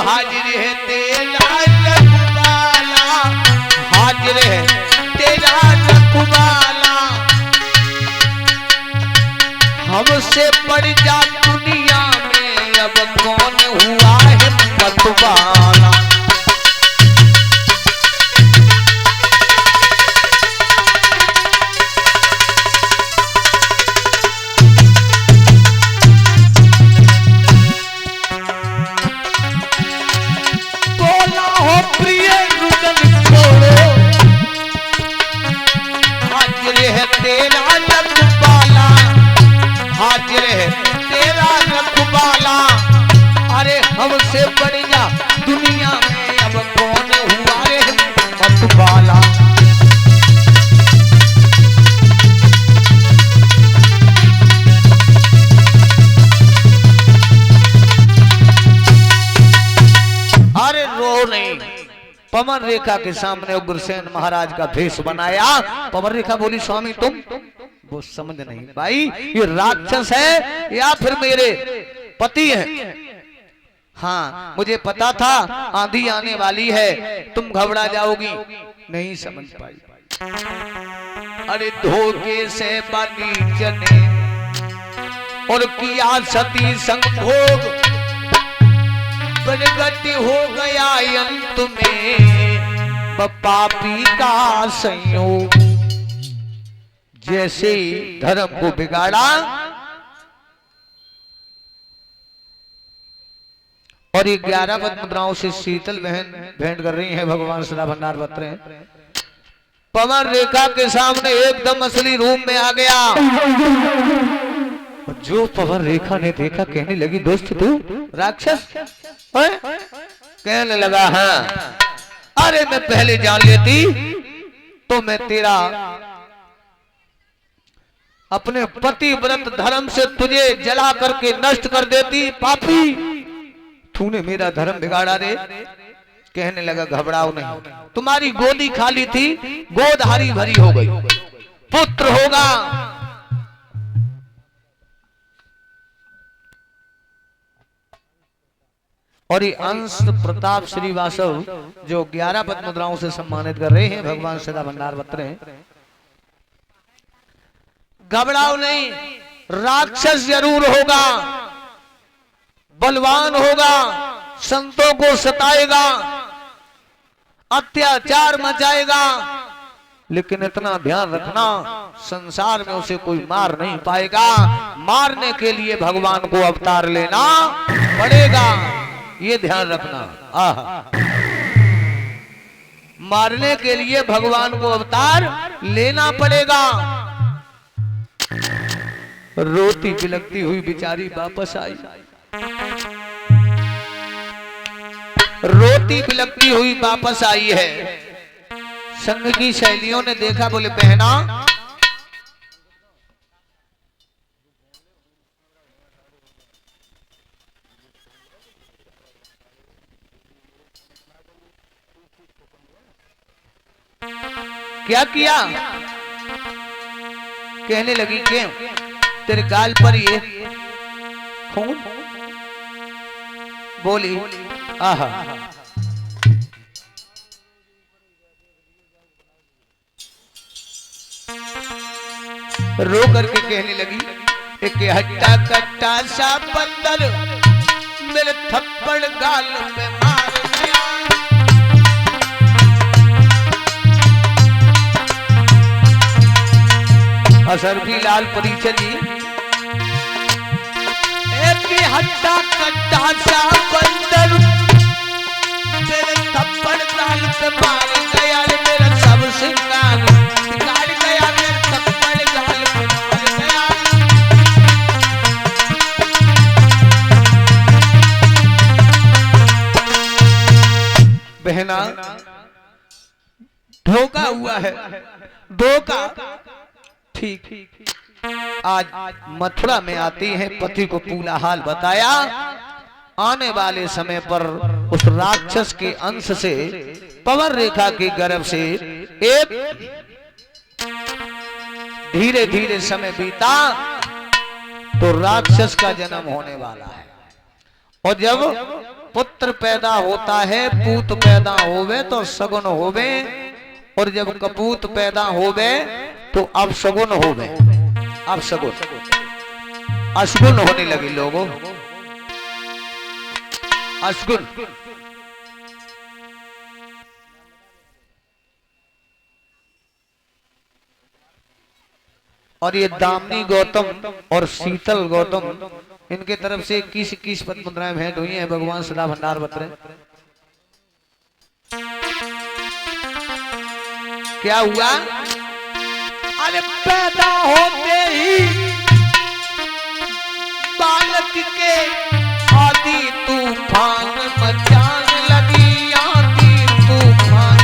हाजिर है तेरा रखवाला, हाजिर है तेरा रखवाला, हमसे बढ़ जा दुनिया में अब कौन हुआ है मतवाला। बोला हो प्रिय रुदन छोड़ो, हाजिर है तेरा रखवाला, हाजिर है तेरा रखवाला, अरे हमसे बढ़िया दुनिया में अब कौन हुआ रे मतवाला। अरे रो नहीं, पवन रेखा के सामने उग्रसेन महाराज का भेष बनाया। पवन रेखा बोली स्वामी तुम, वो समझ नहीं भाई ये राक्षस है या फिर मेरे पति है। हाँ मुझे पता था आंधी आने वाली है, तुम घबरा जाओगी, नहीं समझ पाई। अरे धोखे से बनी जने और किया सती संग भोग, प्रगति हो गया अंत में पापी का संयोग। जैसे धर्म को बिगाड़ा और ये 11 पद मुद्राओं से शीतल बहन भेंट कर रही हैं, भगवान सदा भंडार बत रहे हैं। पवन रेखा के सामने एकदम असली रूप में आ गया। जो पवन रेखा ने देखा कहने लगी दोस्त तू राक्षस है? कहने लगा हाँ, अरे मैं पहले जान लेती तो मैं तेरा अपने पति व्रत धर्म से तुझे जला करके नष्ट कर देती। पापी तूने मेरा धर्म बिगाड़ा रे। कहने लगा घबराओ नहीं, तुम्हारी गोदी खाली थी, गोद हरी भरी हो गई, पुत्र होगा। और ये अंश प्रताप श्रीवास्तव जो 11 पद मुद्राओं से सम्मानित कर रहे हैं, भगवान सदा भंडार बत रहे हैं। घबराओ नहीं, राक्षस जरूर होगा, बलवान होगा, संतों को सताएगा, अत्याचार मचाएगा, लेकिन इतना ध्यान रखना संसार में उसे कोई मार नहीं पाएगा। मारने के लिए भगवान को अवतार लेना पड़ेगा, ये ध्यान रखना। मारने के लिए भगवान को अवतार लेना पड़ेगा। रोती बिलखती हुई बेचारी वापस आई, रोती बिलखती हुई वापस आई है। संघ की शैलियों ने देखा, बोले बहना क्या किया? कहने लगी क्यों तेरे गाल पर ये खून? बोली आहा, रो करके कहने लगी एक हट्टा कट्टा सा बंदर मेरे थप्पड़ गाल पे मार दिया। असर भी लाल परिचय जी, एक हट्टा कट्टा सा बंदर मेरे थप्पड़ गाल पे मार गया, मेरा सब सिंगार बिगाड़ गया, मेरे थप्पड़ गाल पे मार गया। बहना धोखा हुआ है, धोखा। ठीक, आज मथुरा में आती है, पति को पूरा हाल बताया। आने वाले समय पर उस राक्षस के अंश से, पवन रेखा के गर्भ से एक धीरे धीरे समय बीता तो राक्षस का जन्म होने वाला है। और जब पुत्र पैदा होता है, पूत पैदा होवे तो सगुन होवे, और जब कपूत पैदा होवे तो अपशगुन होवे। अपशगुन अशगुन होने लगे लोगों, अशगुन। और ये दामिनी गौतम और शीतल गौतम, इनके तरफ से 21 पद मुद्राएं भेंट हुई हैं। भगवान सदा भंडार बतरे। क्या हुआ? अरे पैदा होते ही बालक के आदि तूफान मचाने लगी, आदि तूफान।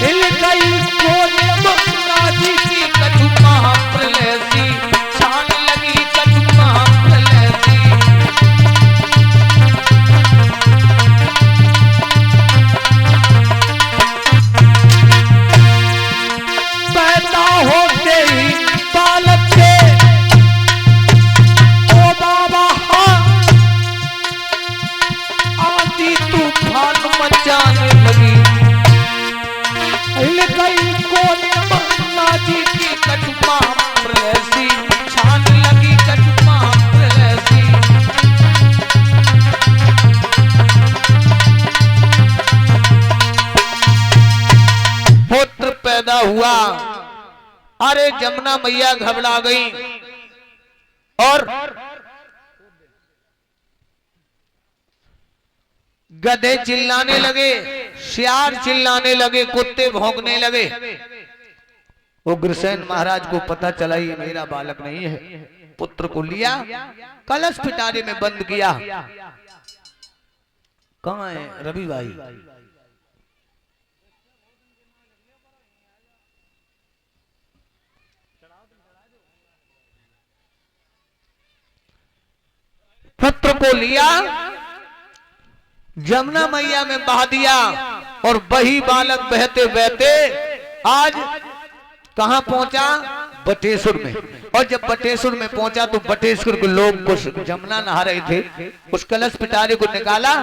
हिल गई कोने महाराजी की कछु महाप्रलय सी, छान लगी कछु महाप्रलय सी। पैदा होते ही बालक के ओ बाबा आंधी तूफान मचाने लगी। हिल गई कोने महाराजी की कछु महाप्रलय सी, छान लगी कछु महाप्रलय सी। पुत्र पैदा हुआ। अरे जमुना मैया घबरा गई और गधे चिल्लाने लगे, सियार चिल्लाने लगे, कुत्ते भौंकने लगे। उग्रसेन महाराज को पता चला ये मेरा बालक नहीं है। पुत्र को लिया, कलश पिटारे में बंद किया। कहाँ है रवि भाई? पुत्र को लिया, जमुना मैया में बहा दिया, और वही बालक बहते बहते आज कहां पहुंचा? बटेश्वर में। और जब बटेश्वर में पहुंचा तो बटेश्वर के लोग कुछ जमुना नहा रहे थे, उस कलश पिटारे को निकाला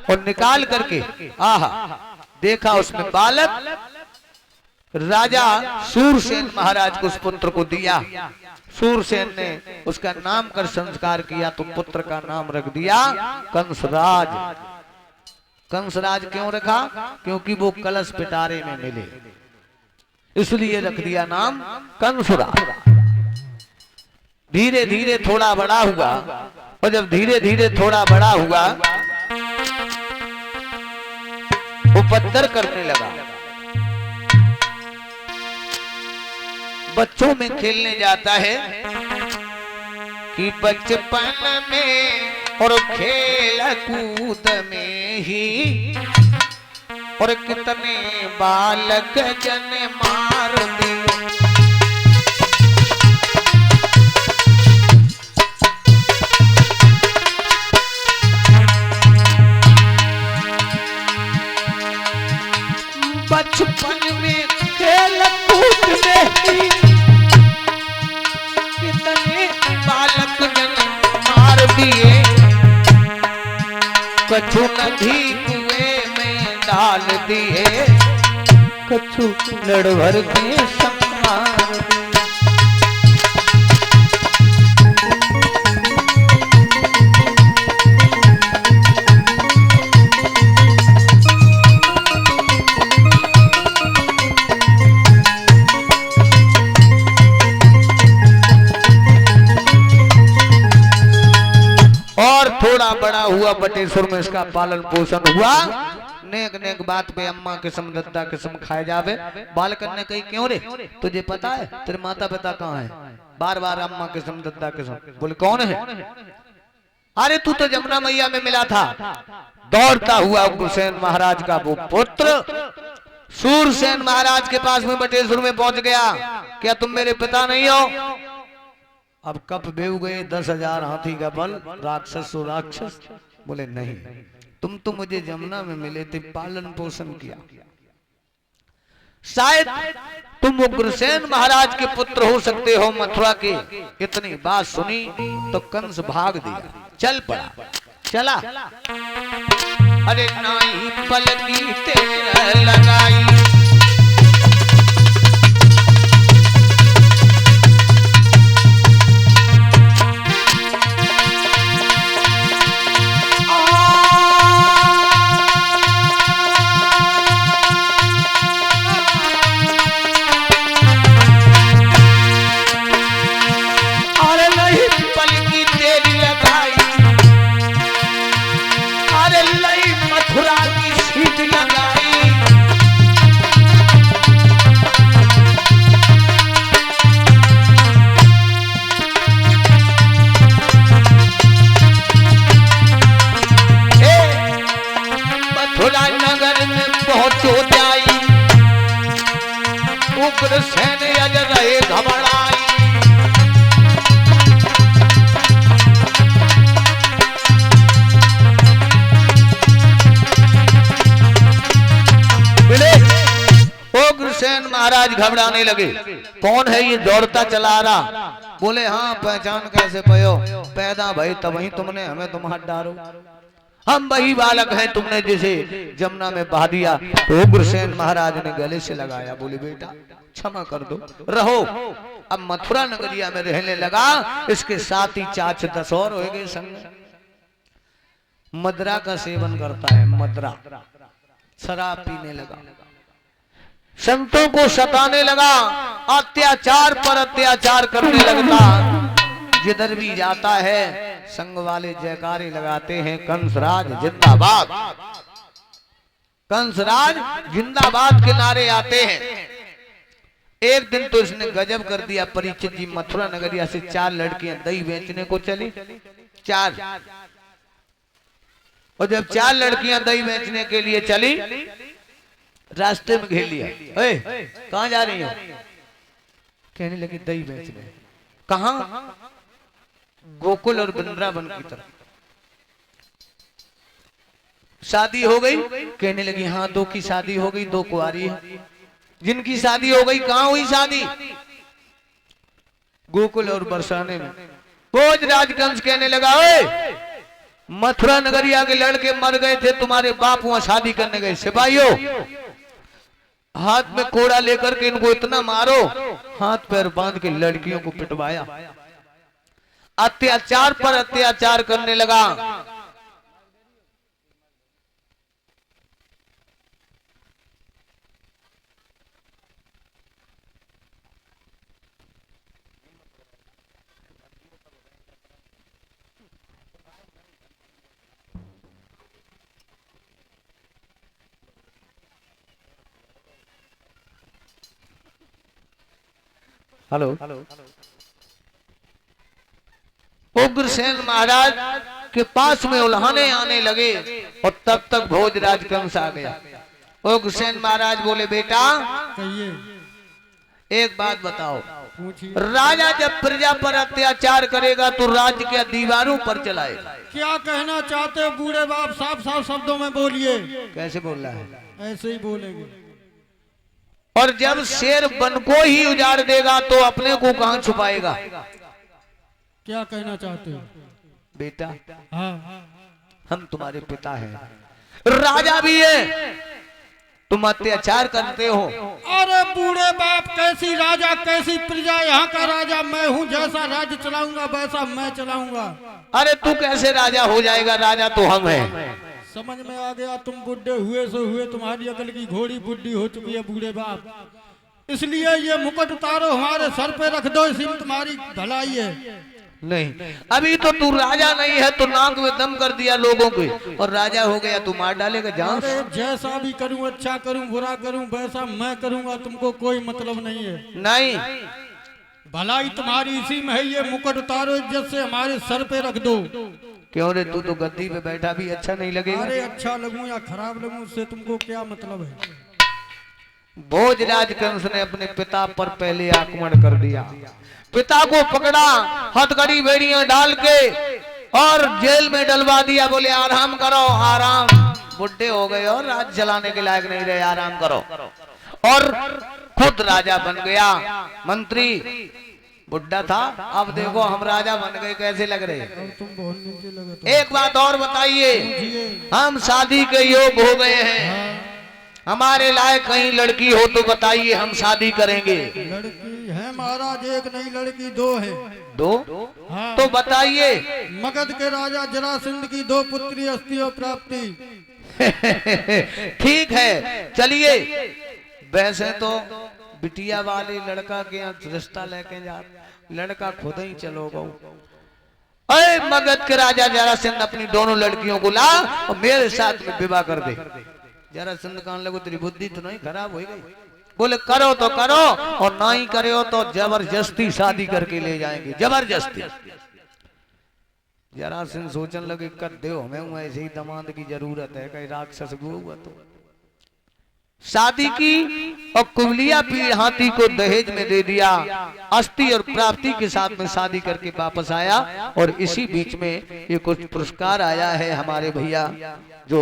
और निकाल करके आहा देखा उसमें बालक। राजा सूरसेन महाराज को उस पुत्र को दिया। सूरसेन ने उसका नाम कर संस्कार किया तो पुत्र का नाम रख दिया कंसराज। कंसराज क्यों रखा? क्योंकि वो कलश पिटारे में मिले, इसलिए रख दिया नाम कंसराज। धीरे धीरे थोड़ा बड़ा हुआ, और जब धीरे धीरे थोड़ा बड़ा हुआ उपद्रव करने लगा। बच्चों में खेलने जाता है कि बचपन में और खेल कूद में ही और कितने बालक जन मार दिए। बचपन में खेल कूद में ही कितने बालक जन मार दिए। कछु नदी कुएं में डाल दिए, कछु लड़भर के संहार दिए। और थोड़ा बड़ा हुआ, बटेश्वर में इसका पालन पोषण हुआ। नेक नेक बात पे अम्मा किस्म दद्दा किस्म खाए जावे। बालकन ने कही क्यों रे, तुझे पता है तेरे माता पिता कहाँ है? बार बार अम्मा किस्म दद्दा किस्म। बोले कौन है? अरे तू तो जमुना मैया में मिला था। दौड़ता हुआ उग्रसेन महाराज का वो पुत्र सूरसेन महाराज के पास में बटेश्वर में पहुंच गया। क्या तुम मेरे पिता नहीं हो? अब कप बेव गए 10,000 हाथी का बल, राक्षस राक्षस बोले नहीं, तुम तो मुझे जमुना में मिले थे, पालन पोषण किया, शायद तुम उग्रसेन महाराज के पुत्र हो सकते हो मथुरा के। इतनी बात सुनी तो कंस भाग दिया, चल पड़ा, चला। अरे नाई पलकी तेल लगाई, उग्रसेन अज रहे घबराई, उग्रसेन महाराज घबराने लगे। कौन है ये दौड़ता चला आ रहा? बोले हाँ, पहचान कैसे पयो? पैदा भाई तब ही तुमने हमें तुम हाथ डालो, हम वही बालक हैं तुमने जिसे जमुना में बहा दिया। तो उग्रसेन महाराज ने गले से लगाया, बोले बेटा क्षमा कर दो, रहो। अब मथुरा नगरिया में रहने लगा, इसके साथ ही चाच 10 और हो गए संग। मदरा का सेवन करता है, मदरा, शराब पीने लगा, संतों को सताने लगा, अत्याचार पर अत्याचार करने लगता। जिधर भी जाता है संग वाले जयकारे लगाते हैं, कंसराज जिंदाबाद, कंसराज जिंदाबाद के नारे आते हैं। एक दिन तो इसने गजब कर दिया, परीक्षित जी मथुरा नगरिया से 4 लड़कियां दही बेचने को चली, 4। और जब 4 लड़कियां दही बेचने के लिए चली, रास्ते में घेर लिया, कहां जा रही हो? कहने लगी दही बेचने। कहां? गोकुल और वृंदावन की तरफ। शादी हो गई? कहने लगी हाँ, 2 की शादी हो गई, 2 कुंवारी है। जिनकी शादी हो गई कहां हुई शादी? गोकुल और बरसाने में। भोजराज कंस कहने लगा, ओए मथुरा नगरिया के लड़के मर गए थे, तुम्हारे बाप वहां शादी करने गए। सिपाहियों हाथ में कोड़ा लेकर के इनको इतना मारो, हाथ पैर बांध के लड़कियों को पिटवाया, अत्याचार पर अत्याचार करने लगा। हेलो, उग्रसेन महाराज के पास में उल्हाने आने लगे और तब तक भोजराज कंस आ गया। उग्रसेन महाराज बोले, बेटा एक बात बताओ, राजा जब प्रजा पर अत्याचार करेगा तो राज्य क्या दीवारों पर चलाएगा? क्या कहना चाहते हो बूढ़े बाप? साफ साफ शब्दों में बोलिए। कैसे बोल रहा है? ऐसे ही बोलेंगे। और जब शेर वन को ही उजाड़ देगा तो अपने को कहां छुपाएगा? क्या कहना चाहते हो? बेटा हाँ, हम तुम्हारे पिता हैं, राजा भी है, तुम अत्याचार करते हो। अरे बूढ़े बाप, कैसी राजा कैसी प्रजा? यहाँ का राजा मैं हूँ, जैसा राज्य चलाऊंगा वैसा मैं चलाऊंगा। अरे तू कैसे राजा हो जाएगा? राजा तो हम हैं। समझ में आ गया, तुम बुढ़े हुए सो हुए, तुम्हारी अकल की घोड़ी बुढ़ी हो चुकी है बूढ़े बाप। इसलिए ये मुकुट उतारो, हमारे सर पे रख दो, इसी में तुम्हारी भलाई है। नहीं, अभी तो तू राजा नहीं है, तो नाक में दम कर दिया लोगों के, और राजा हो गया तू मार डालेगा जान। जैसा भी करूं, अच्छा करूं बुरा करूं, वैसा मैं करूंगा, तुमको कोई मतलब नहीं है। नहीं, भलाई तुम्हारी इसी में है, ये मुकुट उतारो, इज्जत से हमारे सर पे रख दो। क्यों रे, तू तो गद्दी पे बैठा भी अच्छा नहीं लगेगा? अरे अच्छा लगूं या खराब लगूं, उससे तुमको क्या मतलब है? भोजराज कंस ने अपने पिता पर पहले आक्रमण कर दिया, पिता को पकड़ा, हथकड़ी बेड़ियां डाल के और जेल में डलवा दिया। बोले आराम करो आराम, बुढ़े हो गए और राज चलाने के लायक नहीं रहे, आराम करो। और खुद राजा बन गया। मंत्री बुढ़ा था, अब देखो हम राजा बन गए, कैसे लग रहे। अब तुम बहुत नीचे लगे तो। एक बात और बताइए, हम शादी के योग हो गए हैं, हमारे लायक कहीं लड़की हो तो बताइए, हम शादी करेंगे। लड़की है महाराज, एक नहीं लड़की दो है। दो? हाँ। तो बताइए। मगध के राजा जरासंध की दो पुत्री अस्थियों प्राप्ति। ठीक है, चलिए। वैसे तो बिटिया वाले लड़का के यहाँ रिश्ता लेके जा, लड़का खुद ही चलो गो। अरे मगध के राजा जरासंध अपनी दोनों लड़कियों को ला और मेरे साथ में विवाह कर दे। जरासंध कहने लगे तेरी बुद्धि तो नहीं खराब हो गई? बोले करो तो करो, और ना ही करे हो तो जबरदस्ती शादी करके ले जाएंगे, जबरदस्ती। जरासंध सोचने लगे कर दो हमें ऐसे ही दामाद की जरूरत है, कहीं राक्षस हुआ तो। शादी की और कुबलिया पीर हाथी को दहेज में दे दिया। अस्थि और प्राप्ति के साथ में शादी करके वापस आया। और इसी बीच में ये कुछ पुरस्कार आया है हमारे भैया जो